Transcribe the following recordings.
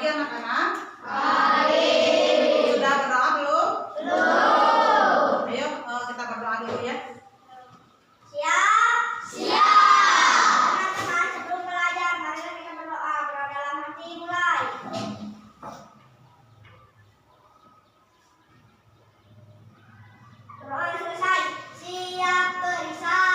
lagi anak-anak? Hari. Sudah berdoa belum? Belum. Ayo kita berdoa dulu ya. Siap? Siap. Teman-teman, sebelum belajar, marilah kita berdoa. Berdoa dalam hati, mulai. Berdoa selesai. Siap berisalah.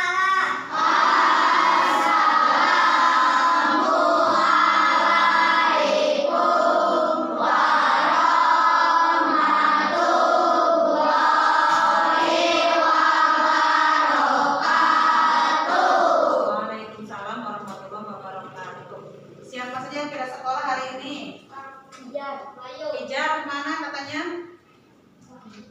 Waalaikumsalam warahmatullahi wabarakatuh. Siapa saja yang tidak sekolah hari ini? Ijar kemana katanya?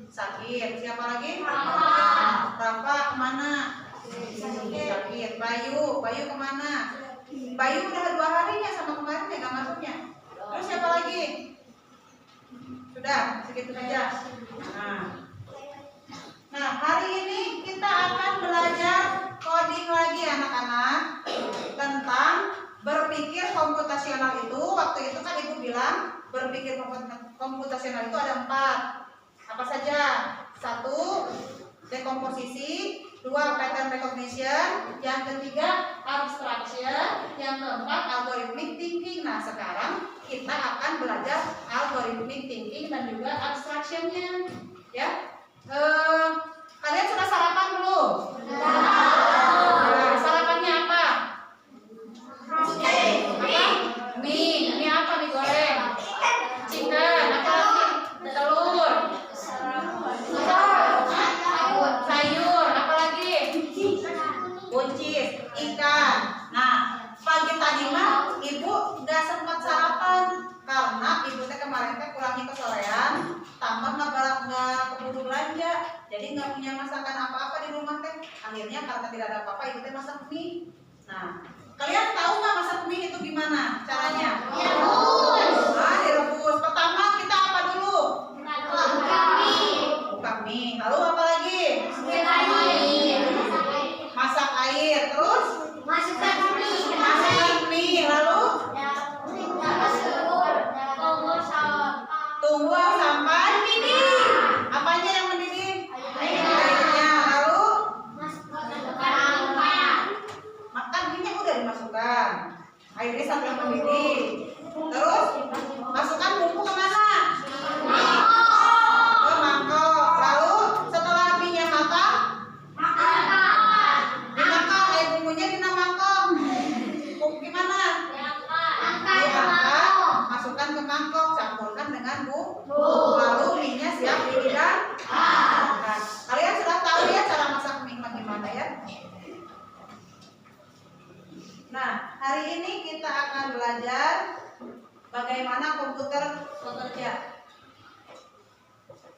Sakit. Siapa lagi? Rafa kemana? Sakit. Bayu kemana? Bayu udah 2 hari ya sama kemarin ya gak masuknya. Terus siapa lagi? Sudah segitu saja. Nah hari ini kita akan belajar coding lagi anak-anak tentang berpikir komputasional itu. Waktu itu kan ibu bilang berpikir komputasional itu ada 4. Apa saja? 1. Dekomposisi. 2. Pattern recognition. Yang ketiga abstraction. Yang keempat algorithmic thinking. Nah sekarang kita akan belajar algorithmic thinking dan juga abstractionnya ya. Kalian sudah sarapan belum? Nah, sarapannya apa? Mie. Ini apa digoreng? Chicken. Apa lagi? Telur. Sayur. Apa lagi? Buncis. Ikan. Nah, pagi tadi mah ibu nggak sempat sarapan karena ibu teh kemarin teh pulangnya kesorean, tambah nggak keburu belanja, jadi nggak punya masakan apa-apa di rumah teh. Akhirnya karena tidak ada apa-apa, ibu teh masak mie. Nah, kalian tahu nggak masak mie itu gimana caranya? Nah, direbus. Pertama kita apa dulu? Buka mie. Lalu apa lagi? Masak air. Terus masukkan mie. Lalu tunggu sampai mendidih. Apanya yang mendidih? Airnya. Lalu makan minyak udah dimasukkan. Airnya sampai mendidih. Terus masukkan bumbu kemana? Ke mangkok. Lalu setelah minyak matang, dimakan. Bumbunya di mangkok. Gimana? Diangkat, masukkan ke mangkok, campurkan dengan bumbu. Lalu mie-nya siap dihidangkan. Nah, kalian sudah tahu ya cara masak mie bagaimana ya? Nah, hari ini kita akan belajar bagaimana komputer bekerja.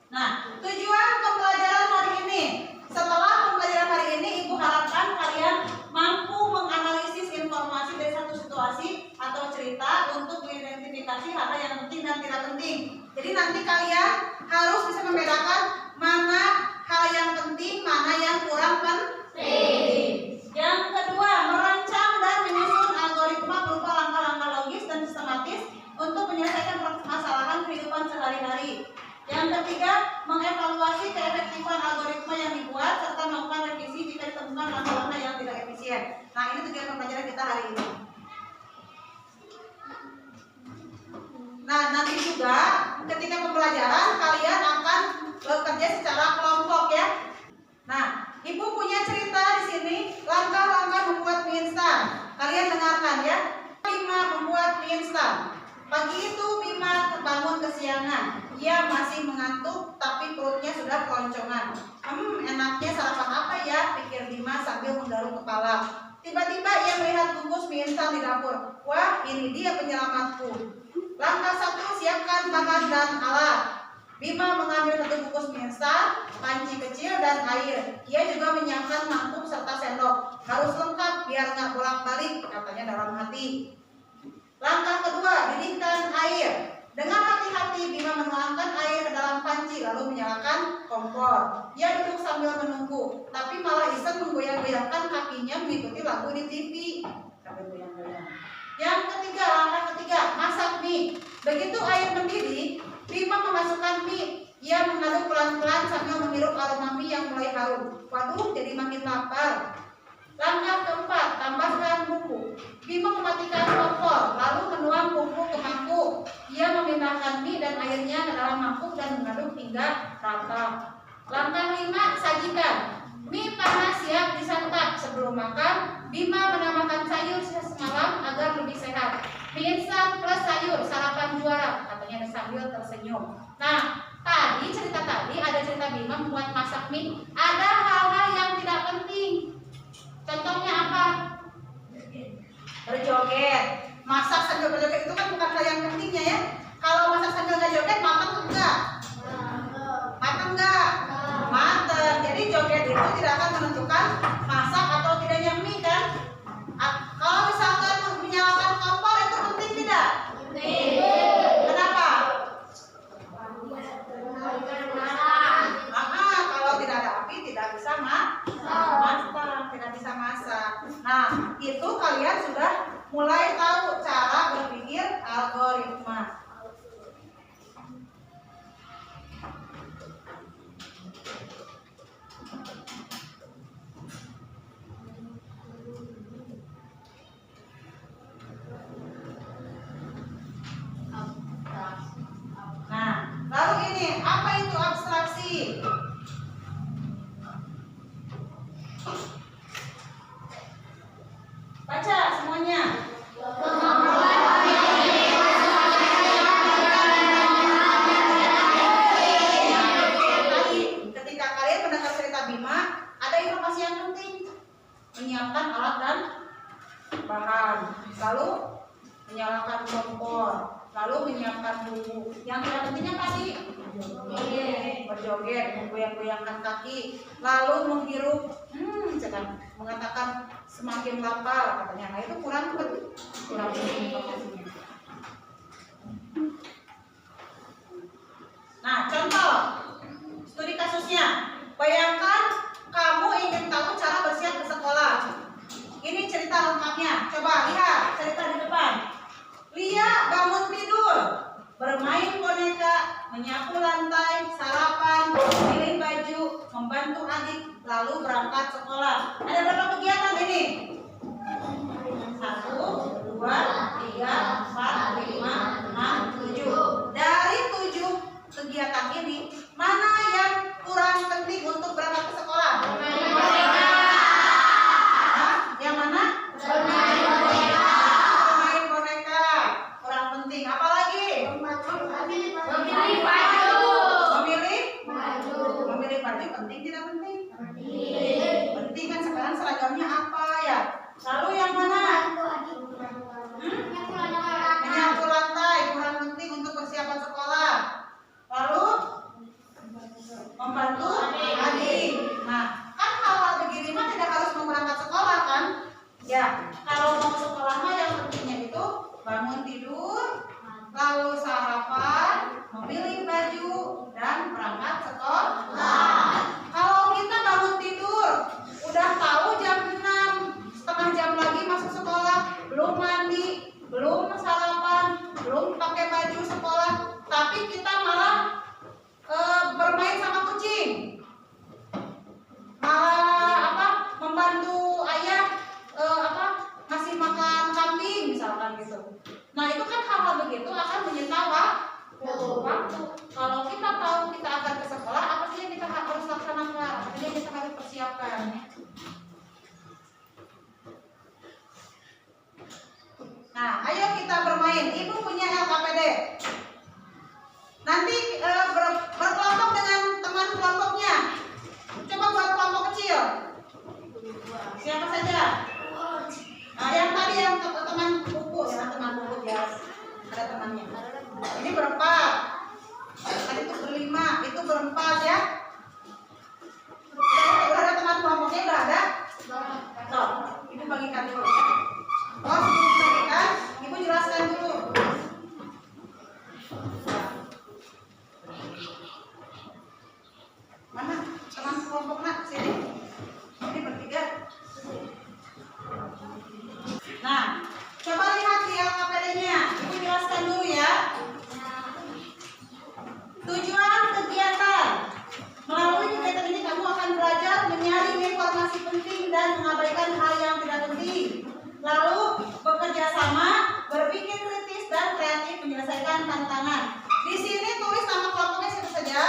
Nah, tujuan pembelajaran hari ini. Setelah pembelajaran hari ini, ibu harapkan kalian mampu menganalisis informasi dari satu situasi atau cerita untuk mengidentifikasi hal yang penting dan tidak penting. Jadi nanti kalian harus bisa membedakan mana hal yang penting, mana yang kurang penting. Yang kedua, merancang dan menyusun algoritma berupa langkah-langkah logis dan sistematis untuk menyelesaikan permasalahan kehidupan sehari-hari. Yang ketiga, mengevaluasi keefektifan algoritma yang dibuat serta melakukan revisi jika ditemukan langkah-langkah yang tidak efisien. Nah, ini tujuan pembelajaran kita hari ini. Nah, nanti juga ketika pembelajaran kalian akan bekerja secara kelompok ya. Nah, ibu punya cerita di sini langkah-langkah membuat mie instan. Kalian dengarkan ya. Bima membuat mie instan. Pagi itu Bima terbangun kesiangan. Ia masih mengantuk tapi perutnya sudah keloncongan. Enaknya sarapan apa ya? Pikir Bima sambil menggaruk kepala. Tiba-tiba ia melihat bungkus mie instan di dapur. Wah, ini dia penyelamatku. Langkah 1, siapkan bahan dan alat. Bima mengambil 1 bungkus mie instan, panci kecil dan air. Ia juga menyiapkan mangkuk serta sendok. Harus lengkap biar nggak bolak-balik, katanya dalam hati. Langkah kedua, didihkan air. Dengan hati-hati Bima menuangkan air ke dalam panci lalu menyalakan kompor. Ia duduk sambil menunggu, tapi malah iseng menggoyang-goyangkan kakinya mengikuti lagu di TV. Sambil goyang-goyang. Yang ketiga, langkah ketiga, masak mie. Begitu air mendidih, Bima memasukkan mie. Ia mengaduk pelan-pelan sambil menghirup aroma mie yang mulai harum. Waduh, jadi makin lapar. Langkah keempat, tambahkan bumbu. Bima mematikan kompor, lalu menuang bumbu ke mangkuk. Ia memindahkan mie dan airnya ke dalam mangkuk dan mengaduk hingga rata. Langkah 5, sajikan. Mie panas siap disantap. Sebelum makan, Bima menambahkan sayur sisa semalam agar lebih sehat. Mie instan plus sayur, sarapan juara, katanya sambil tersenyum. Nah, cerita tadi ada cerita Bima membuat masak mie. Ada hal-hal yang tidak penting. Contohnya apa? Berjoget. Masak sambil berjoget itu kan bukan hal yang pentingnya ya. Kalau masak sambil nggak joget, matang enggak? Matang enggak? Matang. Jadi joget itu tidak akan menentukan masak atau tidaknya mie kan? Kalau misalkan menyalakan kompor itu penting tidak? Kenapa? Kalau tidak ada api tidak bisa masak, tidak bisa masak. Nah, itu kalian sudah mulai tahu cara berpikir algoritma. Nah, lalu ini apa itu abstraksi? Baca semuanya. Tadi ketika kalian mendengar cerita Bima, ada informasi yang penting. Menyiapkan alat dan bahan, lalu menyalakan kompor, lalu menyiapkan bumbu. Yang tidak pentingnya tadi berjoget, menggoyang-goyangkan kaki, lalu menghirup, mengatakan semakin lapar katanya. Nah itu kurang penting informasinya. Nah contoh studi kasusnya, bayangkan kamu ingin tahu cara bersiap ke sekolah. Ini cerita lengkapnya. Coba lihat cerita di depan. Lia bangun tidur, bermain boneka, menyapu lantai, sarapan, memilih baju, membantu adik, lalu berangkat sekolah. Ada berapa kegiatan ini? 1, 2, 3, 4, 5, 6, 7. Dari 7 kegiatan ini, mana yang kurang penting untuk berangkat ke sekolah? Yang mana? Bermain boneka. Kurang penting. Apalagi? Memilih baju. Memilih baju penting tidak penting? Penting kan, sekarang seragamnya apa ya? Lalu yang mana? Menyapu lantai. Kurang penting untuk persiapan sekolah. Lalu membantu adik. Nah, kan hal-hal begini mah tidak harus mau berangkat sekolah kan? Ya, kalau mau sekolah mah yang pentingnya itu bangun tidur, lalu sarapan, memilih baju, dan berangkat sekolah. Kalau kita bangun tidur, udah tahu jam 6, setengah jam lagi masuk sekolah, belum mandi, belum sarapan, belum pakai baju sekolah, tapi kita malah bermain sama kucing, malah membantu ayah ngasih makan kambing misalkan gitu. Nah itu kan hal-hal begitu akan menyita waktu. Kalau kita tahu kita akan ke sekolah, apa sih yang kita harus laksanakan, apa sih yang kita harus persiapkan. Nah ayo kita bermain. Ibu punya LKPD. Nanti berkelompok dengan teman kelompoknya. Coba buat kelompok kecil. Siapa saja? Nah, yang tadi yang teman buku ya, ada temannya. Ini berempat. Tadi itu berlima, itu berempat ya. Udah ada teman kelompoknya, udah ada? Tuh, ibu bagikan dulu. Oh, sebelum bagikan, ibu jelaskan dulu. Mana teman kelompok nak? Sini. Ini bertiga. Nah, coba lihat di LKPD-nya. Ibu jelaskan dulu ya. tantangan. Di sini tulis nama kelompoknya siapa saja.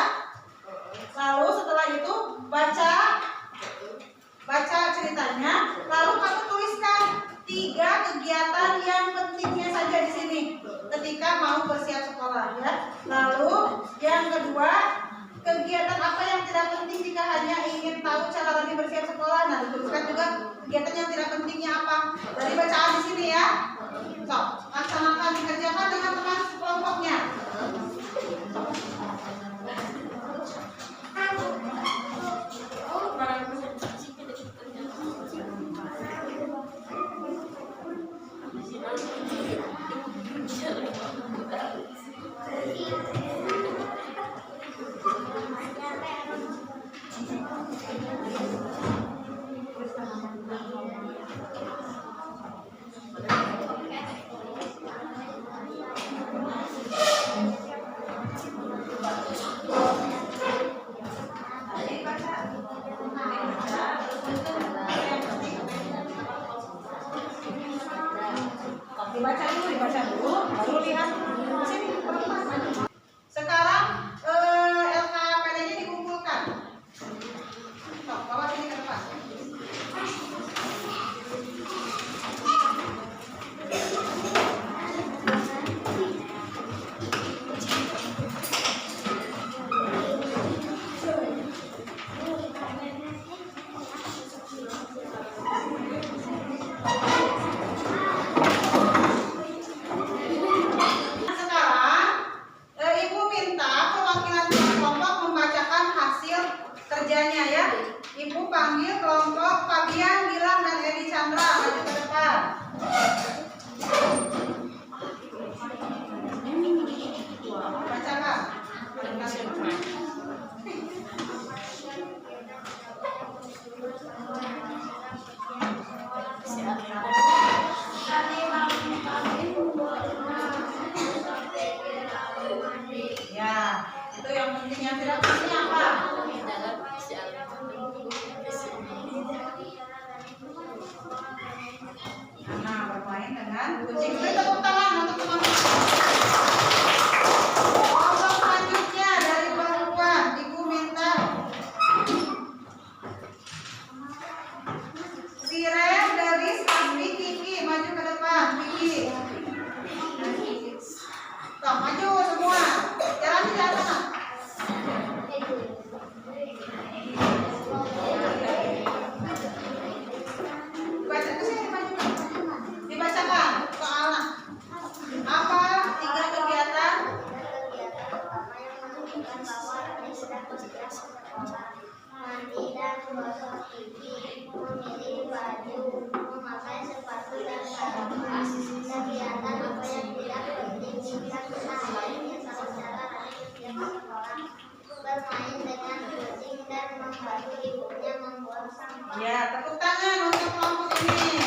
Lalu setelah itu baca ceritanya. Lalu kamu tuliskan 3 kegiatan yang pentingnya saja di sini ketika mau bersiap sekolah ya. Lalu yang kedua, kegiatan apa yang tidak penting jika hanya ingin tahu cara lebih bersiap sekolah. Nah, dituliskan juga kegiatan yang tidak pentingnya apa dari bacaan di sini ya. So, laksanakan, dikerjakan dengan teman kelompoknya. Dibaca dulu, baru lihat sini. Sekarang LKPD-nya dikumpulkan. Bawa sini ke depan. Kerjanya ya, Ibu panggil kelompok Fabian, Gilang, dan Edi Chandra maju ke depan. Bacakan. Ya, itu yang penting. Yang tidak penting apa? Nah, bermain dengan kucing. Beri tepuk tangan untuk teman-teman. Kelompok selanjutnya dari perempuan, Ibu minta Siren, Deris, Asmi, Kiki maju ke depan. Kiki, toh maju semua. Jalan di sana. Dibacakan soalnya. Apa 3 kegiatan? Mandi dan menggosok gigi, memilih baju, memakai sepatu dan sarapan. Kegiatan apa yang tidak penting jika kita hanya secara bersiap sekolah. Bermain dengan kucing dan membantu ibunya membuang sampah. Ya, tepuk tangan untuk kelompok ini.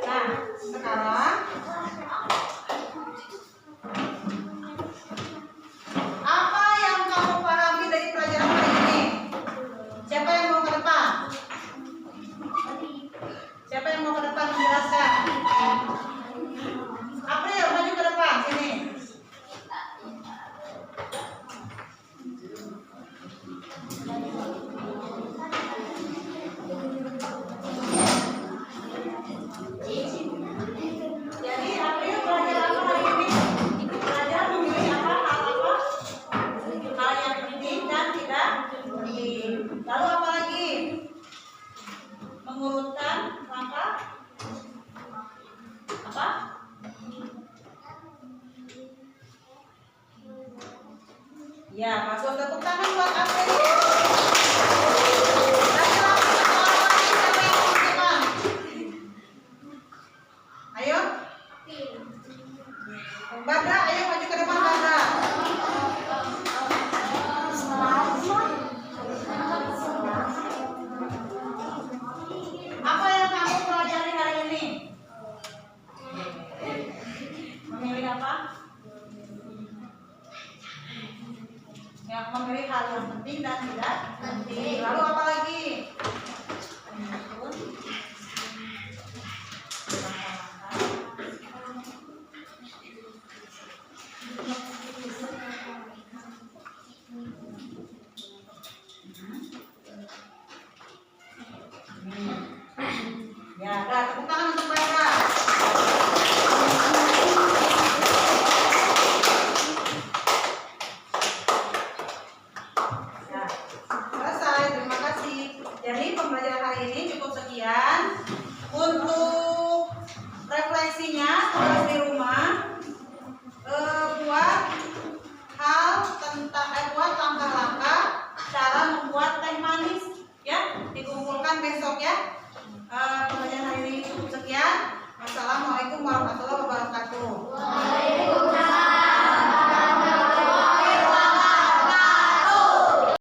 Nah, sekarang apa yang kamu pahami dari pelajaran hari ini? Siapa yang mau ke depan? Siapa yang mau ke depan menjelaskan? April, maju ke depan sini. Jadi April belajar apa hari ini? Belajar memilih hal apa? Hal yang penting dan tidak penting. Lalu apa lagi? Mengurutkan langkah apa? Ya, masuk. Tepuk tangan buat April. Ayo, Badra, ayo maju ke depan Badra. Apa yang kamu pelajari hari ini? Memilih apa? Yang memilih hal yang penting dan tidak penting. Lalu apa lagi? Tepuk tangan untuk